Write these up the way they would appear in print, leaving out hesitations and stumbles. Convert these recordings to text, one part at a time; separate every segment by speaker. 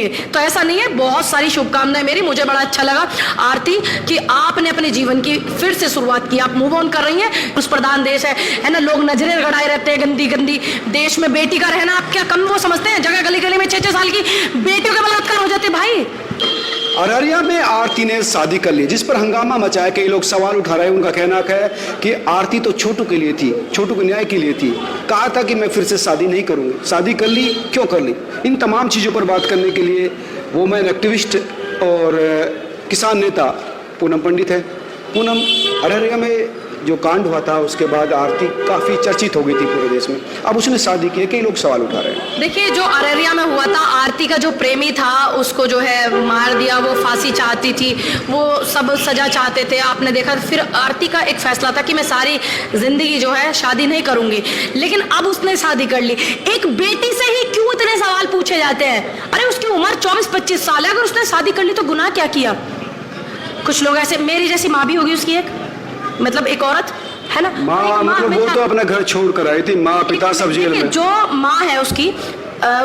Speaker 1: लिए। तो ऐसा नहीं है, बहुत सारी शुभकामनाएं मेरी। मुझे बड़ा अच्छा लगा आरती कि आपने अपने जीवन की फिर से शुरुआत की, आप मूव ऑन कर रही हैं। उस प्रधान देश है ना, लोग नजरें गड़ाए रहते हैं गंदी गंदी। देश में बेटी का रहना आप क्या कम वो समझते हैं? जगह गली गली में 6-6 साल की बेटियों के बलात्कार हो जाते भाई।
Speaker 2: अररिया में आरती ने शादी कर ली, जिस पर हंगामा मचाया। कई लोग सवाल उठा रहे हैं। उनका कहना है कि आरती तो छोटू के लिए थी, छोटू के न्याय के लिए थी। कहा था कि मैं फिर से शादी नहीं करूंगी। शादी कर ली, क्यों कर ली? इन तमाम चीज़ों पर बात करने के लिए वुमेन एक्टिविस्ट और किसान नेता पूनम पंडित है। पूनम, अररिया में जो कांड हुआ था उसके बाद आरती काफ़ी चर्चित हो गई थी पूरे देश में। अब उसने शादी की है, कई लोग सवाल उठा रहे हैं।
Speaker 1: देखिए, जो अररिया में हुआ था, आरती का जो प्रेमी था उसको जो है मार दिया। वो फांसी चाहती थी, वो सब सजा चाहते थे। आपने देखा फिर आरती का एक फैसला था कि मैं सारी जिंदगी जो है शादी नहीं करूंगी, लेकिन अब उसने शादी कर ली। एक बेटी से ही क्यों इतने सवाल पूछे जाते हैं? अरे उसकी उम्र 24-25 साल है, अगर उसने शादी कर ली तो गुनाह क्या किया? कुछ लोग ऐसे, मेरी जैसी माँ भी होगी उसकी, एक मतलब एक औरत है ना,
Speaker 2: माँ मतलब वो तो अपना घर छोड़ कर आई थी, माँ पिता सब जेल में।
Speaker 1: जो माँ है उसकी,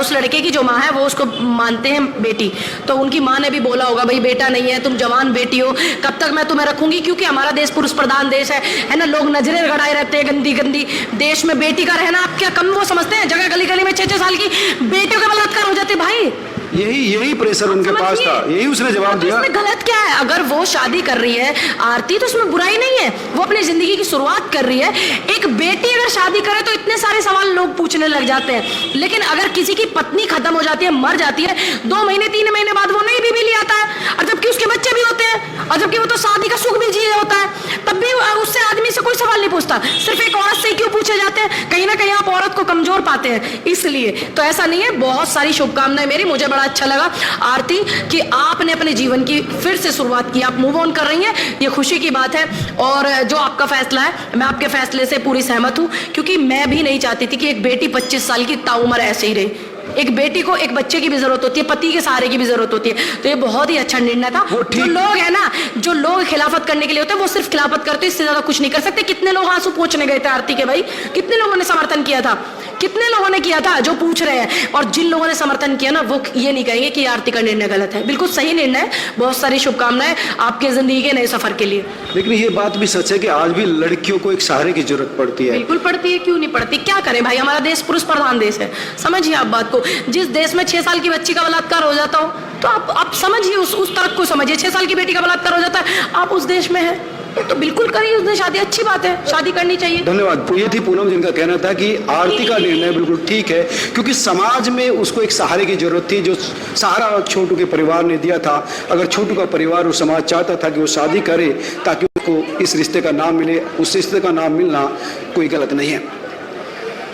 Speaker 1: उस लड़के की जो माँ है वो उसको मानते हैं बेटी, तो उनकी माँ ने भी बोला होगा भाई बेटा नहीं है, तुम जवान बेटी हो, कब तक मैं तुम्हें रखूंगी? क्योंकि हमारा देश पुरुष प्रधान देश है ना, लोग नजरें गड़ाए रहते हैं गंदी गंदी। देश में बेटी का रहना आप क्या कम वो समझते हैं? जगह गली गली में 6-6 साल की बेटियों के बलात्कार हो जाते भाई।
Speaker 2: यही प्रेशर उनके पास था, यही उसने जवाब दिया।
Speaker 1: इसमें गलत क्या है? अगर वो शादी कर रही है आरती तो उसमें बुराई नहीं है, वो अपनी जिंदगी की शुरुआत कर रही है। एक बेटी अगर शादी करे तो इतने सारे सवाल लोग पूछने लग जाते हैं, लेकिन अगर किसी की पत्नी खत्म हो जाती है, मर जाती है, 2 महीने 3 महीने बाद वो नई बीवी ले आता है, और जबकि उसके बच्चे भी होते हैं, और जबकि वो तो शादी का सुख भी जी होता है, तब भी उससे आदमी से कोई सवाल नहीं पूछता। सिर्फ एक औरत से क्यों पूछे जाते हैं? कहीं ना कहीं आप औरत को कमजोर पाते हैं, इसलिए। तो ऐसा नहीं है, बहुत सारी शुभकामनाएं मेरी। मुझे बड़ा अच्छा लगा आरती कि आपने अपने जीवन की फिर से शुरुआत की, आप मूव ऑन कर रही हैं, ये खुशी की बात है। और जो आपका फैसला है, मैं आपके फैसले से पूरी सहमत हूं, क्योंकि मैं भी नहीं चाहती थी कि एक बेटी 25 साल की ताउम्र ऐसे ही रहे। एक बेटी को एक बच्चे की भी जरूरत होती है, पति के सहारे की भी जरूरत होती है। तो ये बहुत ही अच्छा निर्णय था। जो लोग है ना, जो लोग खिलाफत करने के लिए होते हैं वो सिर्फ खिलाफत करते हैं, इससे ज्यादा कुछ नहीं कर सकते। कितने लोग आंसू पोंछने गए थे आरती के भाई, कितने लोगों ने समर्थन किया था, कितने लोगों ने किया था जो पूछ रहे हैं। और जिन लोगों ने समर्थन किया ना, वो ये नहीं कहेंगे कि आरती का निर्णय गलत है, बिल्कुल सही निर्णय है। बहुत सारी शुभकामनाएं आपके जिंदगी के नए सफर के लिए।
Speaker 2: लेकिन ये बात भी सच है कि आज भी लड़कियों को एक सहारे की जरूरत पड़ती है।
Speaker 1: बिल्कुल पड़ती है, क्यों नहीं पड़ती? क्या करें भाई, हमारा देश पुरुष प्रधान देश है। समझिए आप बात को, जिस देश में 6 साल की बच्ची का बलात्कार हो जाता हो, तो आप समझिए, उस तरफ को समझिए। 6 साल की बेटी का बलात्कार हो जाता है, आप उस देश में है, तो बिल्कुल करिए उसने शादी, अच्छी बात है, शादी करनी चाहिए।
Speaker 2: धन्यवाद। ये थी पूनम जिनका कहना था कि आरती का निर्णय बिल्कुल ठीक है, क्योंकि समाज में उसको एक सहारे की जरूरत थी, जो सहारा छोटू के परिवार ने दिया था। अगर छोटू का परिवार और समाज चाहता था कि वो शादी करे ताकि उसको इस रिश्ते का नाम मिले, उस रिश्ते का नाम मिलना कोई गलत नहीं है,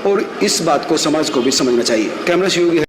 Speaker 2: और इस बात को समाज को भी समझना चाहिए। कैमरा सहयोगी